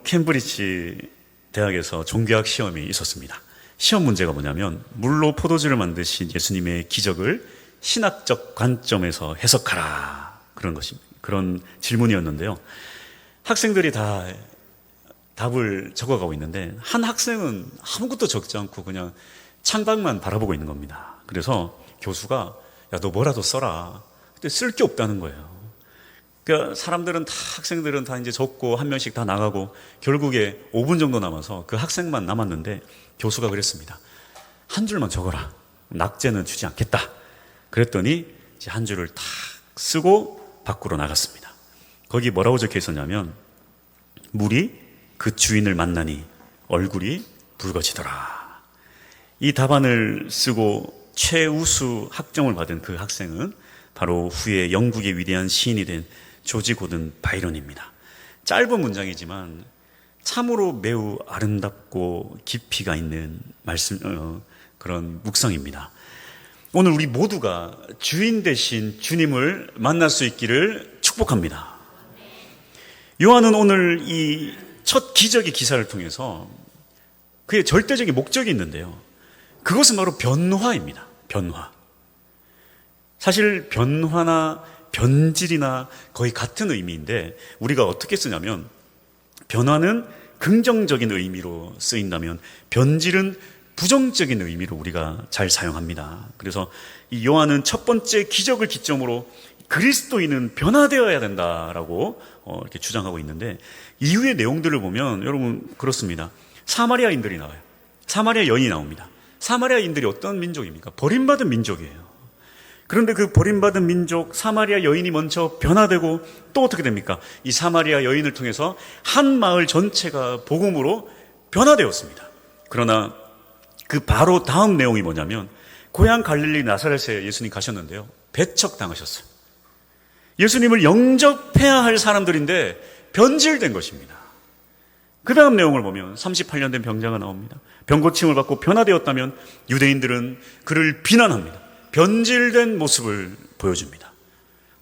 캠브리지 대학에서 종교학 시험이 있었습니다. 시험 문제가 뭐냐면 물로 포도주를 만드신 예수님의 기적을 신학적 관점에서 해석하라, 그런 질문이었는데요. 학생들이 다 답을 적어가고 있는데 한 학생은 아무것도 적지 않고 그냥 창밖만 바라보고 있는 겁니다. 그래서 교수가 야, 너 뭐라도 써라. 근데 쓸 게 없다는 거예요. 그러니까 학생들은 다 이제 적고 한 명씩 다 나가고 결국에 5분 정도 남아서 그 학생만 남았는데 교수가 그랬습니다. 한 줄만 적어라. 낙제는 주지 않겠다. 그랬더니 이제 한 줄을 탁 쓰고 밖으로 나갔습니다. 거기 뭐라고 적혀 있었냐면 물이 그 주인을 만나니 얼굴이 붉어지더라. 이 답안을 쓰고 최우수 학점을 받은 그 학생은 바로 후에 영국의 위대한 시인이 된 조지 고든 바이런입니다. 짧은 문장이지만 참으로 매우 아름답고 깊이가 있는 그런 묵상입니다. 오늘 우리 모두가 주인 되신 주님을 만날 수 있기를 축복합니다. 요한은 오늘 이 첫 기적의 기사를 통해서 그의 절대적인 목적이 있는데요. 그것은 바로 변화입니다. 변화. 사실 변화나 변질이나 거의 같은 의미인데 우리가 어떻게 쓰냐면 변화는 긍정적인 의미로 쓰인다면 변질은 부정적인 의미로 우리가 잘 사용합니다. 그래서 이 요한은 첫 번째 기적을 기점으로 그리스도인은 변화되어야 된다라고 이렇게 주장하고 있는데 이후의 내용들을 보면 여러분 그렇습니다. 사마리아인들이 나와요. 사마리아 여인이 나옵니다. 사마리아인들이 어떤 민족입니까? 버림받은 민족이에요. 그런데 그 버림받은 민족 사마리아 여인이 먼저 변화되고 또 어떻게 됩니까? 이 사마리아 여인을 통해서 한 마을 전체가 복음으로 변화되었습니다. 그러나 그 바로 다음 내용이 뭐냐면 고향 갈릴리 나사렛에 예수님 가셨는데요. 배척당하셨어요. 예수님을 영접해야 할 사람들인데 변질된 것입니다. 그 다음 내용을 보면 38년 된 병자가 나옵니다. 병고침을 받고 변화되었다면 유대인들은 그를 비난합니다. 변질된 모습을 보여줍니다.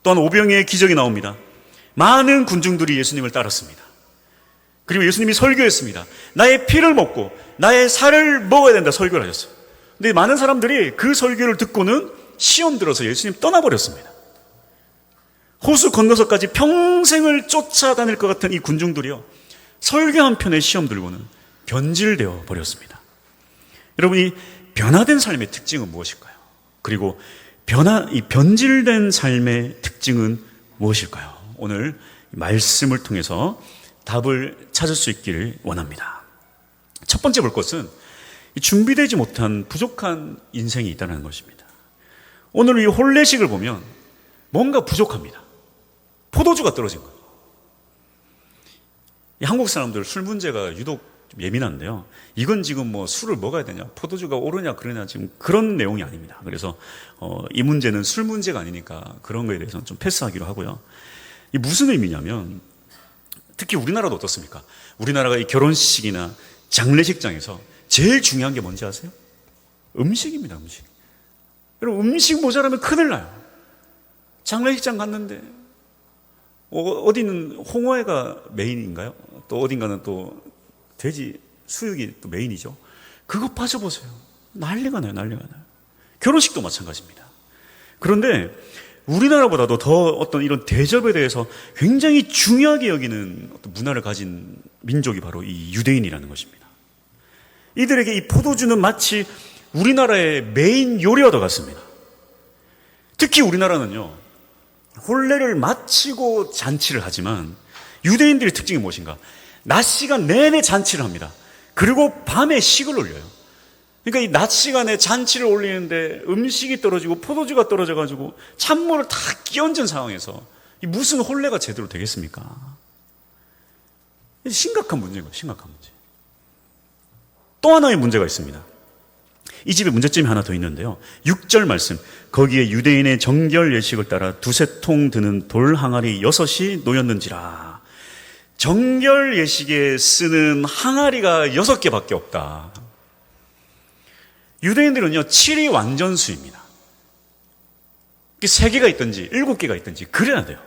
또한 오병이의 기적이 나옵니다. 많은 군중들이 예수님을 따랐습니다. 그리고 예수님이 설교했습니다. 나의 피를 먹고 나의 살을 먹어야 된다 설교를 하셨어요. 근데 많은 사람들이 그 설교를 듣고는 시험 들어서 예수님 떠나버렸습니다. 호수 건너서까지 평생을 쫓아다닐 것 같은 이 군중들이요, 설교 한 편의 시험 들고는 변질되어 버렸습니다. 여러분이 변화된 삶의 특징은 무엇일까요? 그리고 이 변질된 삶의 특징은 무엇일까요? 오늘 말씀을 통해서 답을 찾을 수 있기를 원합니다. 첫 번째 볼 것은 준비되지 못한 부족한 인생이 있다는 것입니다. 오늘 이 혼례식을 보면 뭔가 부족합니다. 포도주가 떨어진 거예요. 한국 사람들 술 문제가 유독 좀 예민한데요. 이건 지금 뭐 술을 먹어야 되냐, 포도주가 오르냐 그러냐 지금 그런 내용이 아닙니다. 그래서 이 문제는 술 문제가 아니니까 그런 거에 대해서는 좀 패스하기로 하고요. 이 무슨 의미냐면 특히 우리나라도 어떻습니까? 우리나라가 이 결혼식이나 장례식장에서 제일 중요한 게 뭔지 아세요? 음식입니다. 음식. 여러분 음식 모자라면 큰일 나요. 장례식장 갔는데 어디는 홍어회가 메인인가요? 또 어딘가는 또 돼지 수육이 또 메인이죠. 그거 빠져보세요. 난리가 나요. 난리가 나요. 결혼식도 마찬가지입니다. 그런데 우리나라보다도 더 어떤 이런 대접에 대해서 굉장히 중요하게 여기는 어떤 문화를 가진 민족이 바로 이 유대인이라는 것입니다. 이들에게 이 포도주는 마치 우리나라의 메인 요리와 같습니다. 특히 우리나라는요, 혼례를 마치고 잔치를 하지만 유대인들의 특징이 무엇인가? 낮 시간 내내 잔치를 합니다. 그리고 밤에 식을 올려요. 그러니까 이 낮 시간에 잔치를 올리는데 음식이 떨어지고 포도주가 떨어져가지고 찬물을 다 끼얹은 상황에서 무슨 혼례가 제대로 되겠습니까? 심각한 문제인 거예요. 심각한 문제. 또 하나의 문제가 있습니다. 이 집에 문제점이 하나 더 있는데요. 6절 말씀, 거기에 유대인의 정결 예식을 따라 두세 통 드는 돌 항아리 6이 놓였는지라. 정결 예식에 쓰는 항아리가 6개밖에 없다. 유대인들은요 7이 완전수입니다. 3개가 있든지 7개가 있든지 그래야 돼요.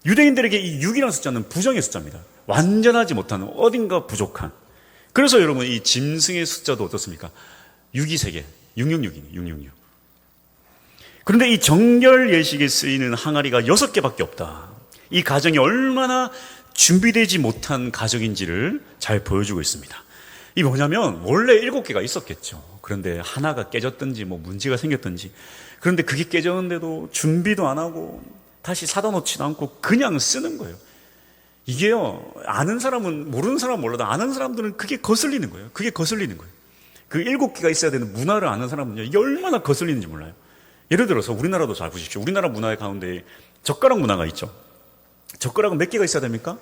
유대인들에게 이 6이라는 숫자는 부정의 숫자입니다. 완전하지 못한, 어딘가 부족한. 그래서 여러분 이 짐승의 숫자도 어떻습니까? 6이 3개, 666이네, 666. 그런데 이 정결 예식에 쓰이는 항아리가 6개밖에 없다. 이 가정이 얼마나 준비되지 못한 가정인지를 잘 보여주고 있습니다. 이 뭐냐면 원래 7개가 있었겠죠. 그런데 하나가 깨졌든지 뭐 문제가 생겼든지, 그런데 그게 깨졌는데도 준비도 안 하고 다시 사다 놓지도 않고 그냥 쓰는 거예요. 이게요, 아는 사람은, 모르는 사람은 몰라도 아는 사람들은 그게 거슬리는 거예요. 그게 거슬리는 거예요. 그 7개가 있어야 되는 문화를 아는 사람은요, 이게 얼마나 거슬리는지 몰라요. 예를 들어서 우리나라도 잘 보십시오. 우리나라 문화의 가운데 젓가락 문화가 있죠. 젓가락은 몇 개가 있어야 됩니까?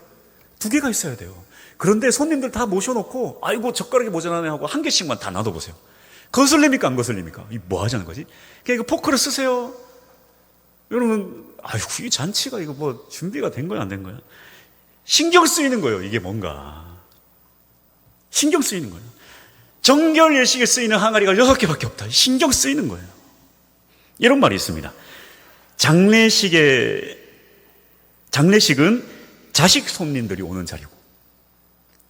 2개가 있어야 돼요. 그런데 손님들 다 모셔놓고 아이고 젓가락이 모자라네 하고 1개씩만 다 놔둬보세요. 거슬립니까 안 거슬립니까? 이 뭐 하자는 거지? 그러니까 포크를 쓰세요. 여러분, 아이고 이 잔치가 이거 뭐 준비가 된 거야 안 된 거야? 신경 쓰이는 거예요. 이게 뭔가 신경 쓰이는 거예요. 정결 예식에 쓰이는 항아리가 6개밖에 없다. 신경 쓰이는 거예요. 이런 말이 있습니다. 장례식은 자식 손님들이 오는 자리고,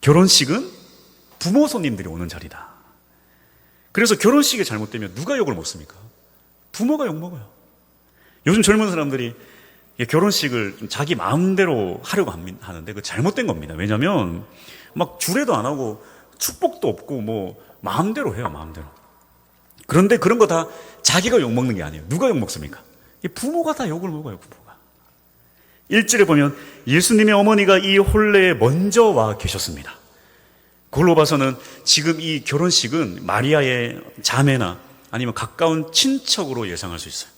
결혼식은 부모 손님들이 오는 자리다. 그래서 결혼식이 잘못되면 누가 욕을 먹습니까? 부모가 욕 먹어요. 요즘 젊은 사람들이 결혼식을 좀 자기 마음대로 하려고 하는데 그 잘못된 겁니다. 왜냐하면 막 주례도 안 하고 축복도 없고 뭐 마음대로 해요, 마음대로. 그런데 그런 거 다 자기가 욕 먹는 게 아니에요. 누가 욕 먹습니까? 부모가 다 욕을 먹어요, 부모가. 1절에 보면 예수님의 어머니가 이 혼례에 먼저 와 계셨습니다. 그걸로 봐서는 지금 이 결혼식은 마리아의 자매나 아니면 가까운 친척으로 예상할 수 있어요.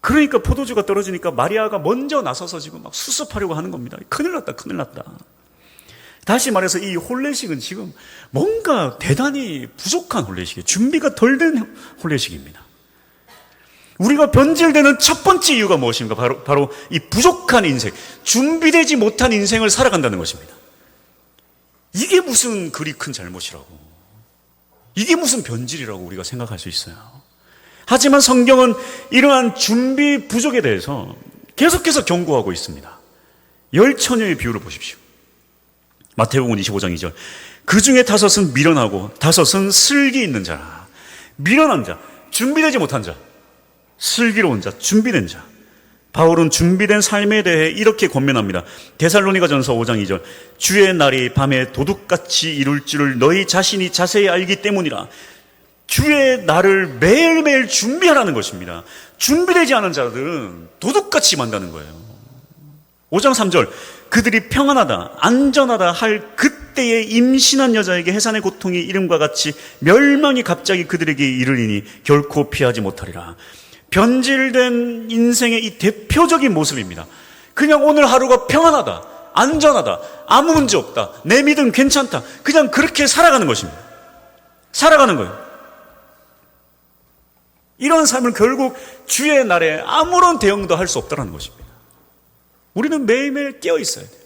그러니까 포도주가 떨어지니까 마리아가 먼저 나서서 지금 막 수습하려고 하는 겁니다. 큰일 났다, 큰일 났다. 다시 말해서 이 혼례식은 지금 뭔가 대단히 부족한 혼례식이에요. 준비가 덜 된 혼례식입니다. 우리가 변질되는 첫 번째 이유가 무엇입니까? 바로 이 부족한 인생, 준비되지 못한 인생을 살아간다는 것입니다. 이게 무슨 그리 큰 잘못이라고, 이게 무슨 변질이라고 우리가 생각할 수 있어요. 하지만 성경은 이러한 준비 부족에 대해서 계속해서 경고하고 있습니다. 10처녀의 비유를 보십시오. 마태복음 25장 2절. 그 중에 5은 미련하고 5은 슬기 있는 자라. 미련한 자, 준비되지 못한 자, 슬기로운 자, 준비된 자. 바울은 준비된 삶에 대해 이렇게 권면합니다. 데살로니가전서 5장 2절. 주의 날이 밤에 도둑같이 이룰 줄을 너희 자신이 자세히 알기 때문이라. 주의 날을 매일매일 준비하라는 것입니다. 준비되지 않은 자들은 도둑같이 만다는 거예요. 5장 3절. 그들이 평안하다, 안전하다 할 그때에 임신한 여자에게 해산의 고통이 이름과 같이 멸망이 갑자기 그들에게 이르리니 결코 피하지 못하리라. 변질된 인생의 이 대표적인 모습입니다. 그냥 오늘 하루가 평안하다, 안전하다, 아무 문제 없다, 내 믿음 괜찮다, 그냥 그렇게 살아가는 것입니다. 살아가는 거예요. 이런 삶을 결국 주의 날에 아무런 대응도 할 수 없다는 것입니다. 우리는 매일매일 깨어 있어야 돼요.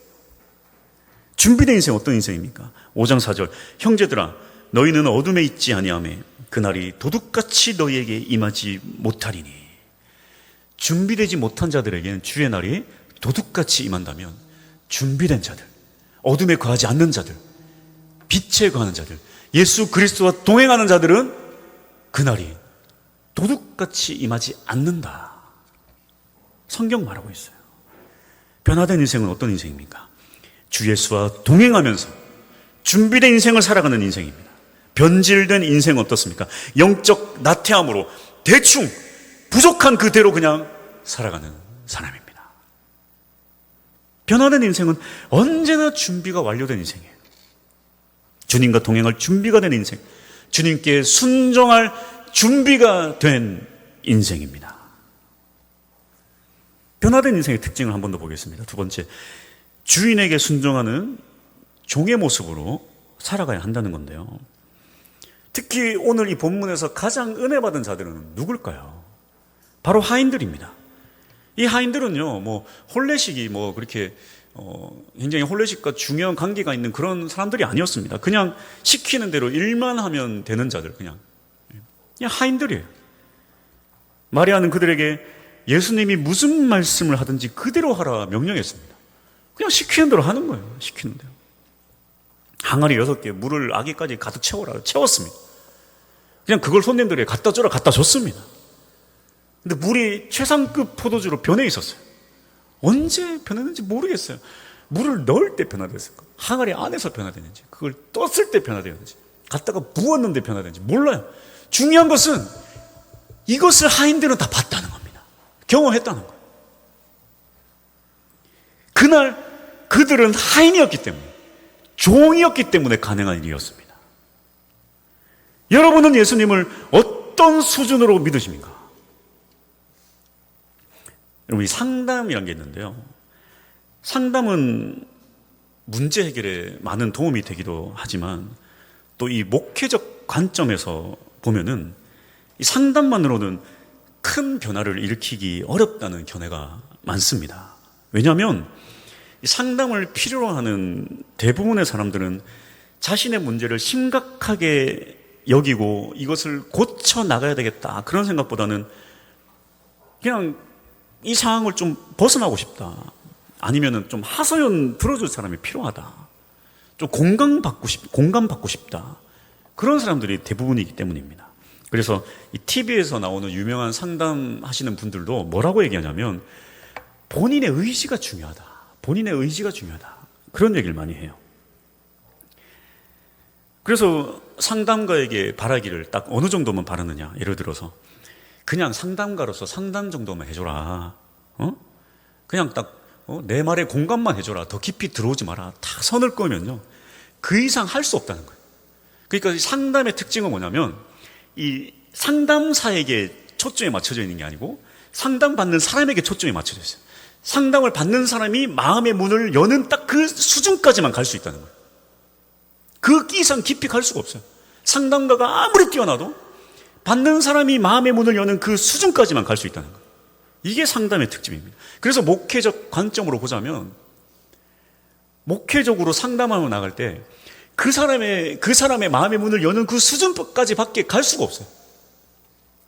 준비된 인생 어떤 인생입니까? 5장 4절. 형제들아, 너희는 어둠에 있지 아니하며 그날이 도둑같이 너희에게 임하지 못하리니. 준비되지 못한 자들에게는 주의 날이 도둑같이 임한다면, 준비된 자들, 어둠에 거하지 않는 자들, 빛에 거하는 자들, 예수 그리스도와 동행하는 자들은 그날이 도둑같이 임하지 않는다. 성경 말하고 있어요. 변화된 인생은 어떤 인생입니까? 주 예수와 동행하면서 준비된 인생을 살아가는 인생입니다. 변질된 인생은 어떻습니까? 영적 나태함으로 대충 부족한 그대로 그냥 살아가는 사람입니다. 변화된 인생은 언제나 준비가 완료된 인생이에요. 주님과 동행할 준비가 된 인생, 주님께 순종할 준비가 된 인생입니다. 변화된 인생의 특징을 한 번 더 보겠습니다. 두 번째, 주인에게 순종하는 종의 모습으로 살아가야 한다는 건데요. 특히 오늘 이 본문에서 가장 은혜 받은 자들은 누굴까요? 바로 하인들입니다. 이 하인들은요, 혼례식이 그렇게 굉장히 혼례식과 중요한 관계가 있는 그런 사람들이 아니었습니다. 그냥 시키는 대로 일만 하면 되는 자들, 그냥 하인들이에요. 마리아는 그들에게 예수님이 무슨 말씀을 하든지 그대로 하라 명령했습니다. 그냥 시키는 대로 하는 거예요. 시키는 대로. 항아리 6개, 물을 아기까지 가득 채워라. 채웠습니다. 그냥 그걸 손님들에게 갖다 줘라. 갖다 줬습니다. 근데 물이 최상급 포도주로 변해 있었어요. 언제 변했는지 모르겠어요. 물을 넣을 때 변화됐을까? 항아리 안에서 변화되는지, 그걸 떴을 때 변화되는지, 갖다가 부었는데 변화되는지 몰라요. 중요한 것은 이것을 하인들은 다 봤다는 겁니다. 경험했다는 거예요. 그날 그들은 하인이었기 때문에, 종이었기 때문에 가능한 일이었습니다. 여러분은 예수님을 어떤 수준으로 믿으십니까? 여러분, 이 상담이란 게 있는데요. 상담은 문제 해결에 많은 도움이 되기도 하지만 또 이 목회적 관점에서 보면은 이 상담만으로는 큰 변화를 일으키기 어렵다는 견해가 많습니다. 왜냐하면 이 상담을 필요로 하는 대부분의 사람들은 자신의 문제를 심각하게 여기고 이것을 고쳐 나가야 되겠다, 그런 생각보다는 그냥 이 상황을 좀 벗어나고 싶다, 아니면은 좀 하소연 들어줄 사람이 필요하다, 좀 공감받고 싶다, 그런 사람들이 대부분이기 때문입니다. 그래서 이 TV에서 나오는 유명한 상담하시는 분들도 뭐라고 얘기하냐면 본인의 의지가 중요하다, 본인의 의지가 중요하다, 그런 얘기를 많이 해요. 그래서 상담가에게 바라기를 딱 어느 정도만 바라느냐, 예를 들어서 그냥 상담가로서 상담 정도만 해줘라, 그냥 딱 내 말에 공감만 해줘라, 더 깊이 들어오지 마라, 다 선을 끄면요 그 이상 할 수 없다는 거예요. 그러니까 상담의 특징은 뭐냐면 이 상담사에게 초점이 맞춰져 있는 게 아니고 상담받는 사람에게 초점이 맞춰져 있어요. 상담을 받는 사람이 마음의 문을 여는 딱 그 수준까지만 갈 수 있다는 거예요. 그 이상 깊이 갈 수가 없어요. 상담가가 아무리 뛰어나도 받는 사람이 마음의 문을 여는 그 수준까지만 갈 수 있다는 거예요. 이게 상담의 특징입니다. 그래서 목회적 관점으로 보자면 목회적으로 상담하며 나갈 때 그 사람의 마음의 문을 여는 그 수준까지 밖에 갈 수가 없어요.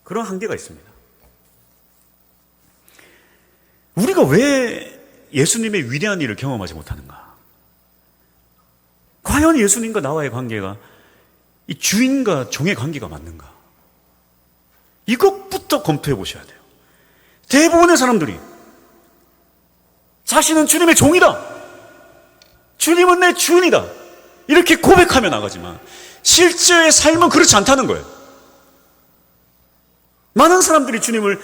그런 한계가 있습니다. 우리가 왜 예수님의 위대한 일을 경험하지 못하는가? 과연 예수님과 나와의 관계가 이 주인과 종의 관계가 맞는가? 이것부터 검토해 보셔야 돼요. 대부분의 사람들이 자신은 주님의 종이다, 주님은 내 주인이다, 이렇게 고백하며 나가지만 실제의 삶은 그렇지 않다는 거예요. 많은 사람들이 주님을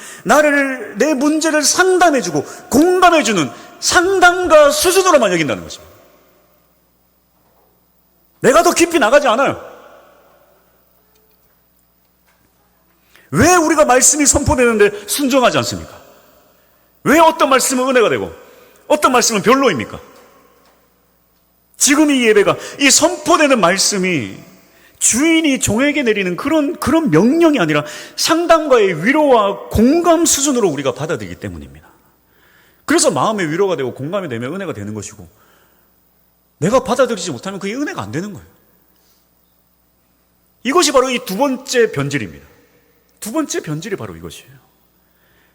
내 문제를 상담해주고 공감해주는 상담가 수준으로만 여긴다는 것입니다. 내가 더 깊이 나가지 않아요. 왜 우리가 말씀이 선포되는데 순종하지 않습니까? 왜 어떤 말씀은 은혜가 되고 어떤 말씀은 별로입니까? 지금 이 예배가, 이 선포되는 말씀이 주인이 종에게 내리는 그런 명령이 아니라 상담과의 위로와 공감 수준으로 우리가 받아들이기 때문입니다. 그래서 마음의 위로가 되고 공감이 되면 은혜가 되는 것이고, 내가 받아들이지 못하면 그게 은혜가 안 되는 거예요. 이것이 바로 이 두 번째 변질입니다. 두 번째 변질이 바로 이것이에요.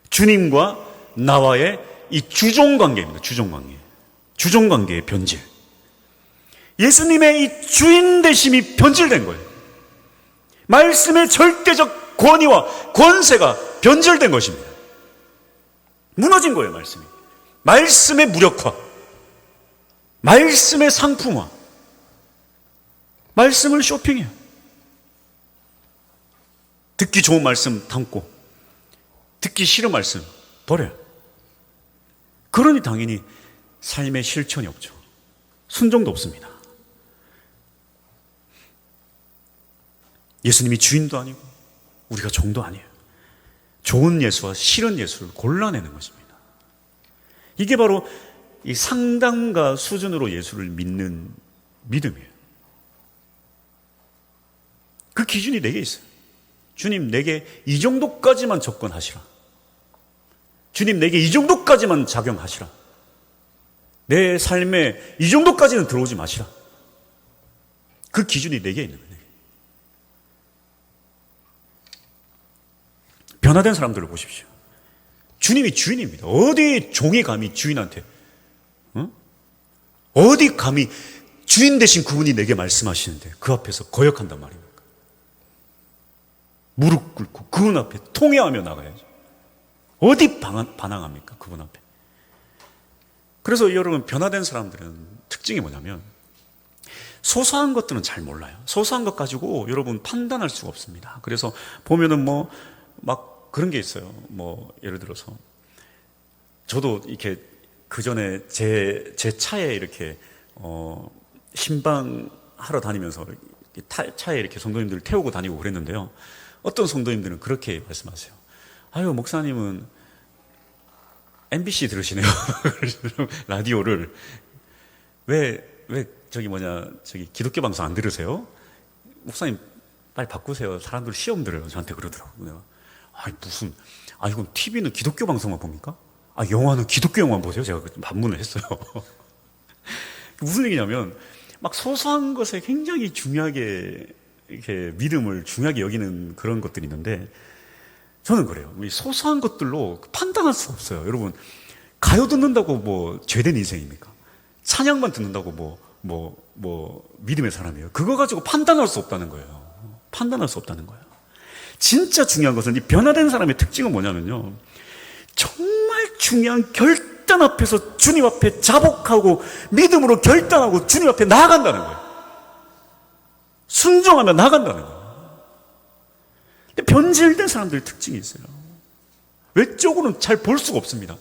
주님과 나와의 이 주종관계입니다. 주종관계의 변질. 예수님의 이 주인 되심이 변질된 거예요. 말씀의 절대적 권위와 권세가 변질된 것입니다. 무너진 거예요, 말씀이. 말씀의 무력화, 말씀의 상품화, 말씀을 쇼핑해요. 듣기 좋은 말씀 담고 듣기 싫은 말씀 버려요. 그러니 당연히 삶의 실천이 없죠. 순종도 없습니다. 예수님이 주인도 아니고 우리가 종도 아니에요. 좋은 예수와 싫은 예수를 골라내는 것입니다. 이게 바로 이 상담가 수준으로 예수를 믿는 믿음이에요. 그 기준이 내게 있어요. 주님, 내게 이 정도까지만 접근하시라. 주님, 내게 이 정도까지만 작용하시라. 내 삶에 이 정도까지는 들어오지 마시라. 그 기준이 내게 있는 거예요. 변화된 사람들을 보십시오. 주님이 주인입니다. 어디 종이 감히 주인한테, 어디 감히 주인 되신 그분이 내게 말씀하시는데 그 앞에서 거역한단 말입니까? 무릎 꿇고 그분 앞에 통회하며 나가야죠. 어디 반항합니까? 그분 앞에. 그래서 여러분, 변화된 사람들은 특징이 뭐냐면 소소한 것들은 잘 몰라요. 소소한 것 가지고 여러분 판단할 수가 없습니다. 그래서 보면은 막 그런 게 있어요. 예를 들어서 저도 이렇게 그 전에 제 차에 이렇게 신방하러 다니면서 차에 이렇게 성도님들을 태우고 다니고 그랬는데요. 어떤 성도님들은 그렇게 말씀하세요. 아유, 목사님은 MBC 들으시네요. 라디오를. 왜 저기 기독교 방송 안 들으세요? 목사님 빨리 바꾸세요. 사람들 시험 들어요. 저한테 그러더라고요. 그럼 TV는 기독교 방송만 봅니까? 영화는 기독교 영화만 보세요? 제가 반문을 했어요. 무슨 얘기냐면, 막 소소한 것에 굉장히 중요하게, 이렇게 믿음을 중요하게 여기는 그런 것들이 있는데, 저는 그래요. 이 소소한 것들로 판단할 수가 없어요. 여러분, 가요 듣는다고 죄된 인생입니까? 찬양만 듣는다고 믿음의 사람이에요. 그거 가지고 판단할 수 없다는 거예요. 판단할 수 없다는 거예요. 진짜 중요한 것은, 이 변화된 사람의 특징은 뭐냐면요, 정말 중요한 결단 앞에서 주님 앞에 자복하고 믿음으로 결단하고 주님 앞에 나아간다는 거예요. 순종하며 나아간다는 거예요. 근데 변질된 사람들의 특징이 있어요. 외적으로는 잘 볼 수가 없습니다.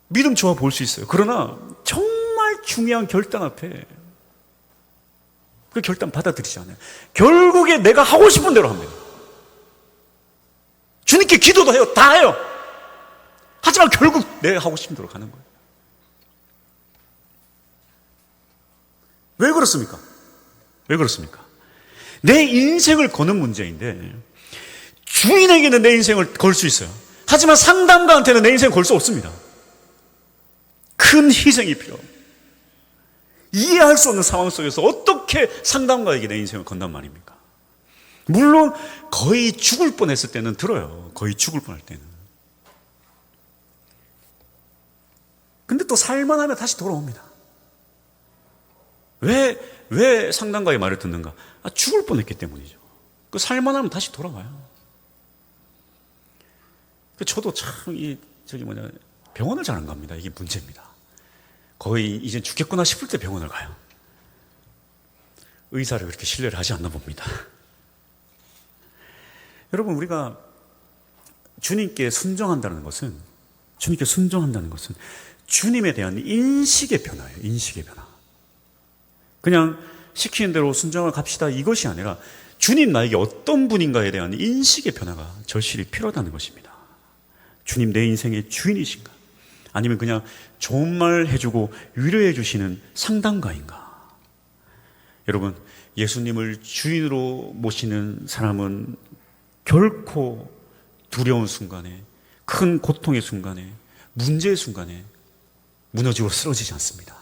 믿음 좋아 볼 수 있어요. 그러나 정말 중요한 결단 앞에 그 결단 받아들이지 않아요. 결국에 내가 하고 싶은 대로 합니다. 주님께 기도도 해요. 다 해요. 하지만 결국 내가 하고 싶은 대로 가는 거예요. 왜 그렇습니까? 왜 그렇습니까? 내 인생을 거는 문제인데 주인에게는 내 인생을 걸 수 있어요. 하지만 상담가한테는 내 인생을 걸 수 없습니다. 큰 희생이 필요합니다. 이해할 수 없는 상황 속에서 어떻게 상담가에게 내 인생을 건단 말입니까? 물론 거의 죽을 뻔했을 때는 들어요. 거의 죽을 뻔할 때는. 근데 또 살만하면 다시 돌아옵니다. 왜 상담가의 말을 듣는가? 죽을 뻔했기 때문이죠. 그 살만하면 다시 돌아와요. 저도 참 병원을 잘 안 갑니다. 이게 문제입니다. 거의 이제 죽겠구나 싶을 때 병원을 가요. 의사를 그렇게 신뢰를 하지 않나 봅니다. 여러분, 우리가 주님께 순종한다는 것은 주님에 대한 인식의 변화예요. 인식의 변화. 그냥 시키는 대로 순종을 갑시다 이것이 아니라 주님 나에게 어떤 분인가에 대한 인식의 변화가 절실히 필요하다는 것입니다. 주님 내 인생의 주인이신가? 아니면 그냥 좋은 말 해주고 위로해 주시는 상담가인가? 여러분, 예수님을 주인으로 모시는 사람은 결코 두려운 순간에, 큰 고통의 순간에, 문제의 순간에 무너지고 쓰러지지 않습니다.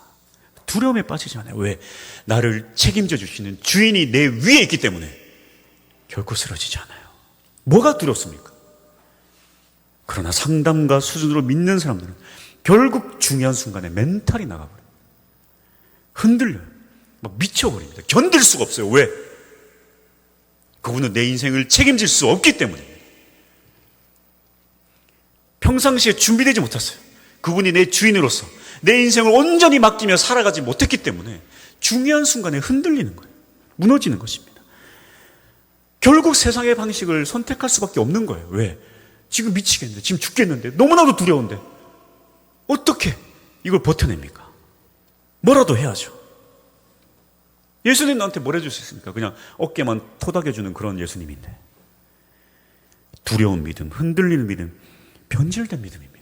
두려움에 빠지지 않아요. 왜? 나를 책임져 주시는 주인이 내 위에 있기 때문에 결코 쓰러지지 않아요. 뭐가 두렵습니까? 그러나 상담가 수준으로 믿는 사람들은 결국 중요한 순간에 멘탈이 나가버려요. 흔들려요. 막 미쳐버립니다. 견딜 수가 없어요. 왜? 그분은 내 인생을 책임질 수 없기 때문에. 평상시에 준비되지 못했어요. 그분이 내 주인으로서 내 인생을 온전히 맡기며 살아가지 못했기 때문에 중요한 순간에 흔들리는 거예요. 무너지는 것입니다. 결국 세상의 방식을 선택할 수밖에 없는 거예요. 왜? 지금 미치겠는데, 지금 죽겠는데, 너무나도 두려운데 어떻게 이걸 버텨냅니까? 뭐라도 해야죠. 예수님 나한테 뭘 해줄 수 있습니까? 그냥 어깨만 토닥여주는 그런 예수님인데. 두려운 믿음, 흔들리는 믿음, 변질된 믿음입니다.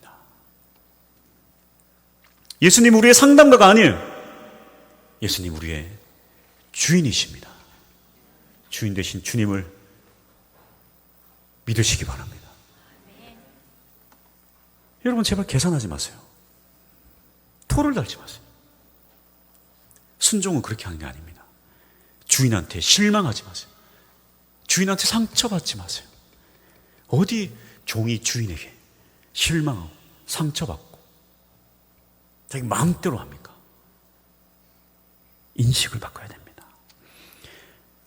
예수님 우리의 상담가가 아니에요. 예수님 우리의 주인이십니다. 주인 되신 주님을 믿으시기 바랍니다. 여러분 제발 계산하지 마세요. 토를 달지 마세요. 순종은 그렇게 하는 게 아닙니다. 주인한테 실망하지 마세요. 주인한테 상처받지 마세요. 어디 종이 주인에게 실망하고 상처받고 자기 마음대로 합니까? 인식을 바꿔야 됩니다.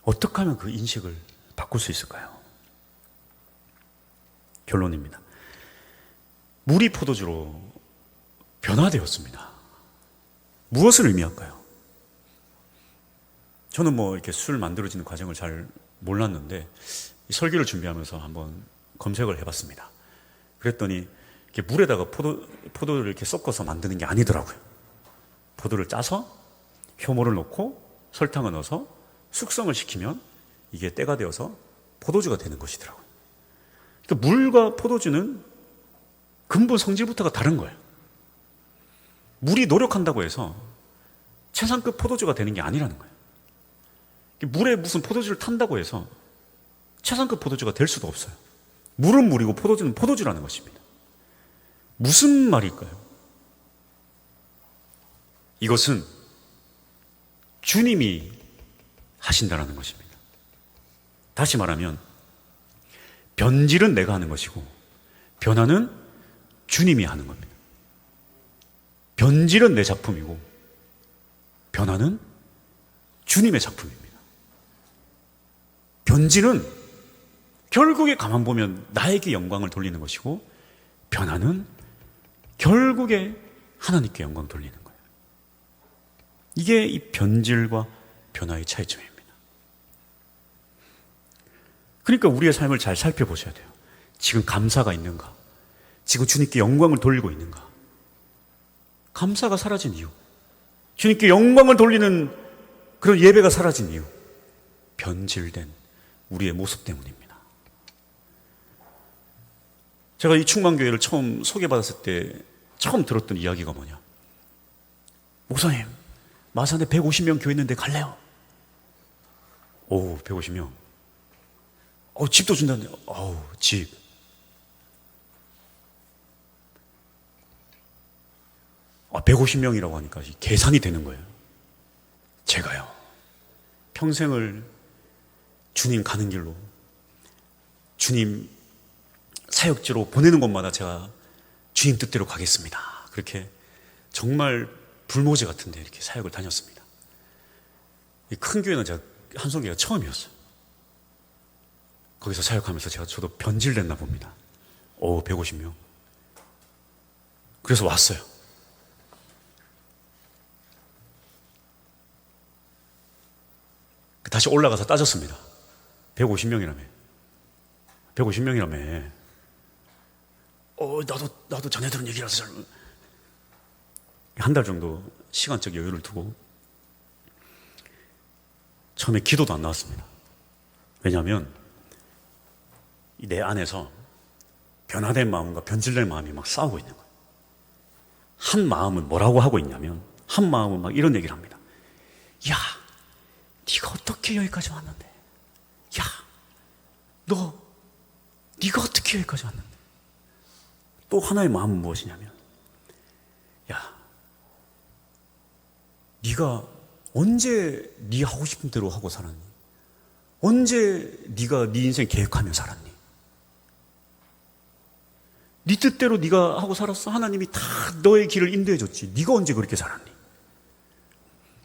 어떻게 하면 그 인식을 바꿀 수 있을까요? 결론입니다. 물이 포도주로 변화되었습니다. 무엇을 의미할까요? 저는 이렇게 술 만들어지는 과정을 잘 몰랐는데 설교를 준비하면서 한번 검색을 해봤습니다. 그랬더니 이렇게 물에다가 포도를 이렇게 섞어서 만드는 게 아니더라고요. 포도를 짜서 효모를 넣고 설탕을 넣어서 숙성을 시키면 이게 때가 되어서 포도주가 되는 것이더라고요. 그러니까 물과 포도주는 근본 성질부터가 다른 거예요. 물이 노력한다고 해서 최상급 포도주가 되는 게 아니라는 거예요. 물에 무슨 포도주를 탄다고 해서 최상급 포도주가 될 수도 없어요. 물은 물이고 포도주는 포도주라는 것입니다. 무슨 말일까요? 이것은 주님이 하신다라는 것입니다. 다시 말하면 변질은 내가 하는 것이고 변화는 주님이 하는 겁니다. 변질은 내 작품이고 변화는 주님의 작품입니다. 변질은 결국에 가만 보면 나에게 영광을 돌리는 것이고 변화는 결국에 하나님께 영광 돌리는 거예요. 이게 이 변질과 변화의 차이점입니다. 그러니까 우리의 삶을 잘 살펴보셔야 돼요. 지금 감사가 있는가? 지금 주님께 영광을 돌리고 있는가? 감사가 사라진 이유, 주님께 영광을 돌리는 그런 예배가 사라진 이유, 변질된 우리의 모습 때문입니다. 제가 이 충만교회를 처음 소개받았을 때 처음 들었던 이야기가 뭐냐? 목사님, 마산에 150명 교회 있는데 갈래요? 오, 150명. 집도 준다는데, 집. 아, 150명이라고 하니까 계산이 되는 거예요. 제가요, 평생을 주님 가는 길로, 주님 사역지로 보내는 곳마다 제가 주님 뜻대로 가겠습니다. 그렇게 정말 불모지 같은데 이렇게 사역을 다녔습니다. 이 큰 교회는 제가 한송교회가 처음이었어요. 거기서 사역하면서 저도 변질됐나 봅니다. 150명. 그래서 왔어요. 다시 올라가서 따졌습니다. 150명이라며. 150명이라며. 나도 전에 들은 얘기라서 한 달 정도 시간적 여유를 두고 처음에 기도도 안 나왔습니다. 왜냐하면 내 안에서 변화된 마음과 변질된 마음이 막 싸우고 있는 거예요. 한 마음은 뭐라고 하고 있냐면, 한 마음은 막 이런 얘기를 합니다. 야, 네가 어떻게 여기까지 왔는데? 야, 네가 어떻게 여기까지 왔는데? 또 하나의 마음은 무엇이냐면, 야, 네가 언제 네 하고 싶은 대로 하고 살았니? 언제 네가 네 인생 계획하며 살았니? 네 뜻대로 네가 하고 살았어? 하나님이 다 너의 길을 인도해 줬지. 네가 언제 그렇게 살았니?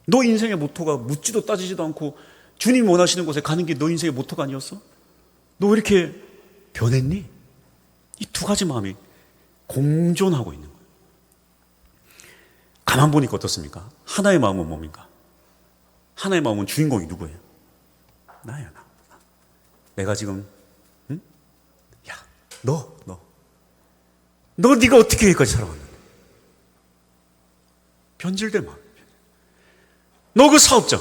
너 인생의 모토가 묻지도 따지지도 않고 주님 원하시는 곳에 가는 게 너 인생의 모토가 아니었어? 너 왜 이렇게 변했니? 이 두 가지 마음이 공존하고 있는 거예요. 가만 보니까 어떻습니까? 하나의 마음은 뭡니까? 하나의 마음은 주인공이 누구예요? 나야, 나. 내가 지금, 응? 야, 네가 어떻게 여기까지 살아왔는데? 변질된 마음. 너 그 사업장,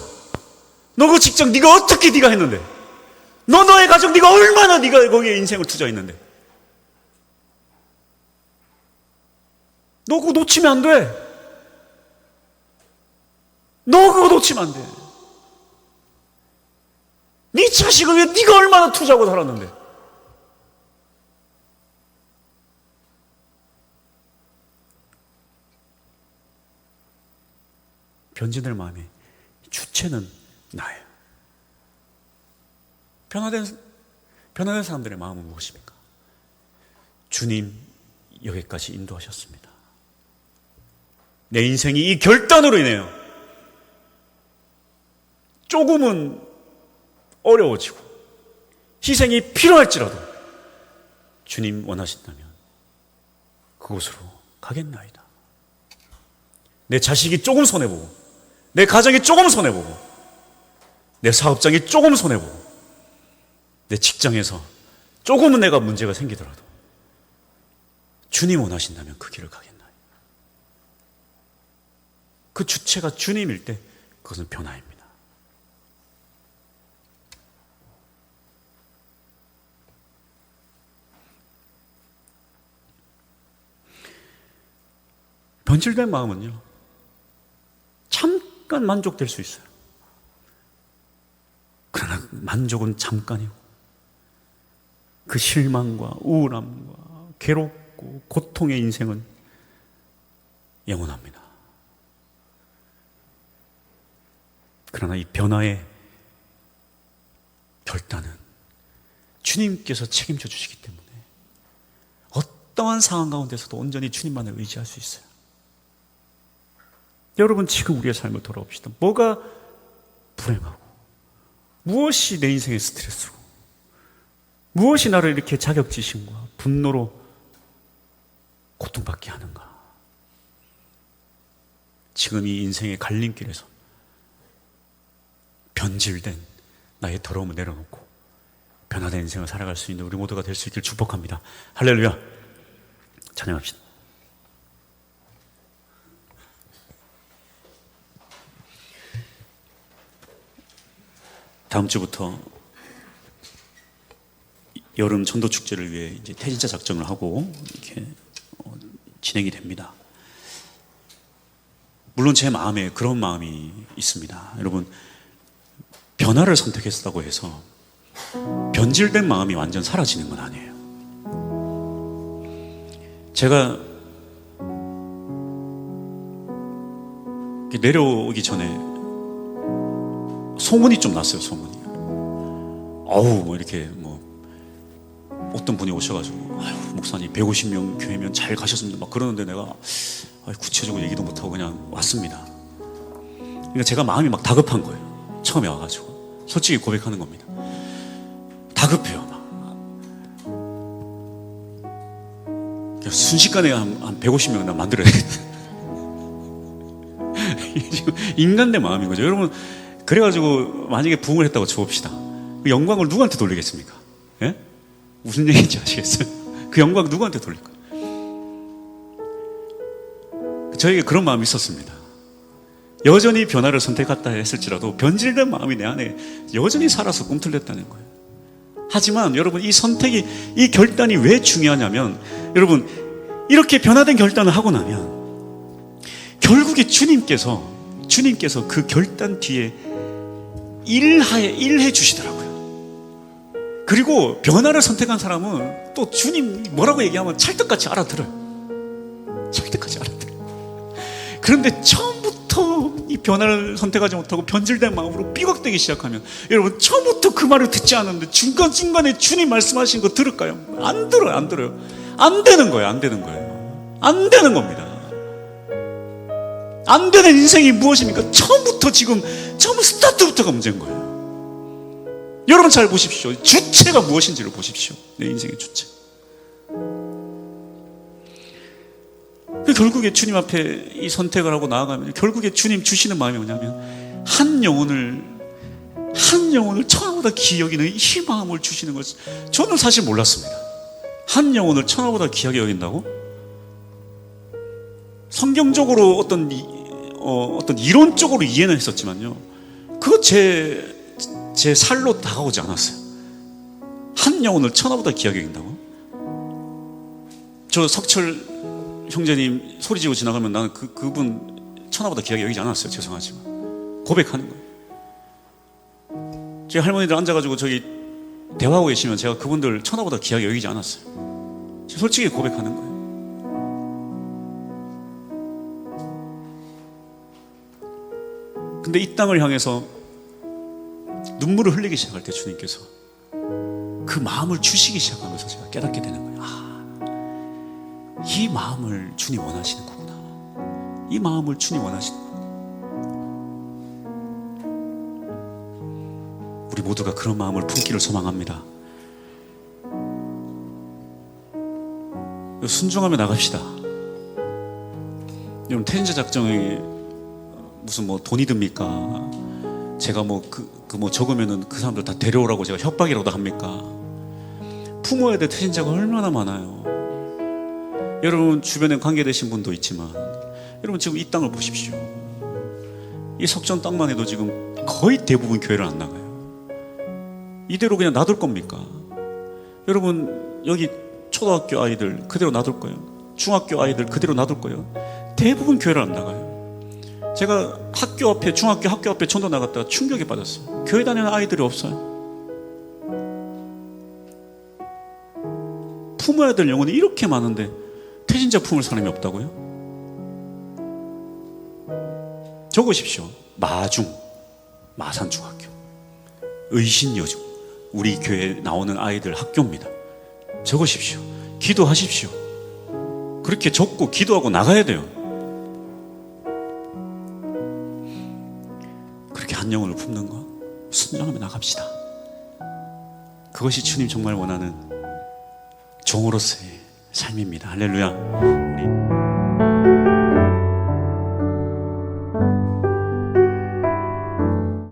너 그 직장, 네가 어떻게 네가 했는데? 너의 가족, 네가 얼마나 네가 거기에 인생을 투자했는데? 너 그거 놓치면 안 돼. 너 그거 놓치면 안 돼. 네 자식을 위해 네가 얼마나 투자하고 살았는데? 변질될 마음이 주체는 나예요. 변화된 사람들의 마음은 무엇입니까? 주님 여기까지 인도하셨습니다. 내 인생이 이 결단으로 인해요 조금은 어려워지고 희생이 필요할지라도 주님 원하신다면 그곳으로 가겠나이다. 내 자식이 조금 손해보고, 내 가정이 조금 손해보고, 내 사업장이 조금 손해보고, 내 직장에서 조금은 내가 문제가 생기더라도 주님 원하신다면 그 길을 가겠나요? 그 주체가 주님일 때 그것은 변화입니다. 변질된 마음은요 잠깐 만족될 수 있어요. 그러나 만족은 잠깐이고 그 실망과 우울함과 괴롭고 고통의 인생은 영원합니다. 그러나 이 변화의 결단은 주님께서 책임져 주시기 때문에 어떠한 상황 가운데서도 온전히 주님만을 의지할 수 있어요. 여러분 지금 우리의 삶을 돌아봅시다. 뭐가 불행하고 무엇이 내 인생의 스트레스고 무엇이 나를 이렇게 자격지심과 분노로 고통받게 하는가? 지금 이 인생의 갈림길에서 변질된 나의 더러움을 내려놓고 변화된 인생을 살아갈 수 있는 우리 모두가 될 수 있길 축복합니다. 할렐루야. 찬양합시다. 다음 주부터 여름 전도 축제를 위해 이제 태진자 작정을 하고 이렇게 진행이 됩니다. 물론 제 마음에 그런 마음이 있습니다. 여러분, 변화를 선택했다고 해서 변질된 마음이 완전 사라지는 건 아니에요. 제가 내려오기 전에 소문이 좀 났어요. 소문이. 뭐 이렇게 어떤 분이 오셔가지고 목사님 150명 교회면 잘 가셨습니다 막 그러는데 내가 구체적으로 얘기도 못하고 그냥 왔습니다. 그러니까 제가 마음이 막 다급한 거예요. 처음에 와가지고 솔직히 고백하는 겁니다. 다급해요. 막 순식간에 한 150명 나 만들어야겠다. 지금 인간의 마음인 거죠. 여러분, 그래가지고 만약에 부흥을 했다고 쳐봅시다. 그 영광을 누구한테 돌리겠습니까? 예? 무슨 얘기인지 아시겠어요? 그 영광 누구한테 돌릴 거예요? 저에게 그런 마음이 있었습니다. 여전히 변화를 선택했다 했을지라도 변질된 마음이 내 안에 여전히 살아서 꿈틀댔다는 거예요. 하지만 여러분, 이 선택이, 이 결단이 왜 중요하냐면, 여러분, 이렇게 변화된 결단을 하고 나면 결국에 주님께서 그 결단 뒤에 일해 주시더라고요. 그리고 변화를 선택한 사람은 또 주님 뭐라고 얘기하면 찰떡같이 알아들어요. 찰떡같이 알아들어요. 그런데 처음부터 이 변화를 선택하지 못하고 변질된 마음으로 삐걱대기 시작하면, 여러분, 처음부터 그 말을 듣지 않았는데 중간중간에 주님 말씀하신 거 들을까요? 안 들어요. 안 들어요. 안 되는 거예요. 안 되는 거예요. 안 되는 겁니다. 안 되는 인생이 무엇입니까? 처음 스타트부터가 문제인 거예요. 여러분 잘 보십시오. 주체가 무엇인지를 보십시오. 내 인생의 주체. 결국에 주님 앞에 이 선택을 하고 나아가면 결국에 주님 주시는 마음이 뭐냐면 한 영혼을 천하보다 귀히 여기는 이 마음을 주시는 것을 저는 사실 몰랐습니다. 한 영혼을 천하보다 귀하게 여긴다고? 성경적으로 어떤 이론적으로 이해는 했었지만요, 그거 제 살로 다가오지 않았어요. 한 영혼을 천하보다 귀하게 여긴다고? 저 석철 형제님 소리 지르고 지나가면 나는 그분 천하보다 귀하게 여기지 않았어요. 죄송하지만 고백하는 거예요. 제 할머니들 앉아가지고 저기 대화하고 계시면 제가 그분들 천하보다 귀하게 여기지 않았어요. 솔직히 고백하는 거예요. 근데 이 땅을 향해서 눈물을 흘리기 시작할 때 주님께서 그 마음을 주시기 시작하면서 제가 깨닫게 되는 거예요. 이 마음을 주님 원하시는 거구나. 이 마음을 주님 원하시는 거구나. 우리 모두가 그런 마음을 품기를 소망합니다. 순종하며 나갑시다. 여러분, 태진제 작정이 무슨 뭐 돈이 듭니까? 제가 뭐 적으면은 그 사람들 다 데려오라고 제가 협박이라도 합니까? 품어야 될 태진제가 얼마나 많아요. 여러분 주변에 관계되신 분도 있지만, 여러분 지금 이 땅을 보십시오. 이 석전 땅만 해도 지금 거의 대부분 교회를 안 나가요. 이대로 그냥 놔둘 겁니까? 여러분 여기 초등학교 아이들 그대로 놔둘 거예요? 중학교 아이들 그대로 놔둘 거예요? 대부분 교회를 안 나가요. 제가 학교 앞에, 중학교 학교 앞에 전도 나갔다가 충격에 빠졌어요. 교회 다니는 아이들이 없어요. 품어야 될 영혼이 이렇게 많은데 태진자 품을 사람이 없다고요? 적으십시오. 마중, 마산중학교, 의신여중, 우리 교회에 나오는 아이들 학교입니다. 적으십시오. 기도하십시오. 그렇게 적고 기도하고 나가야 돼요. 그렇게 한 영혼을 품는 거 순종하며 나갑시다. 그것이 주님 정말 원하는 종으로서의 삶입니다. 할렐루야. 우리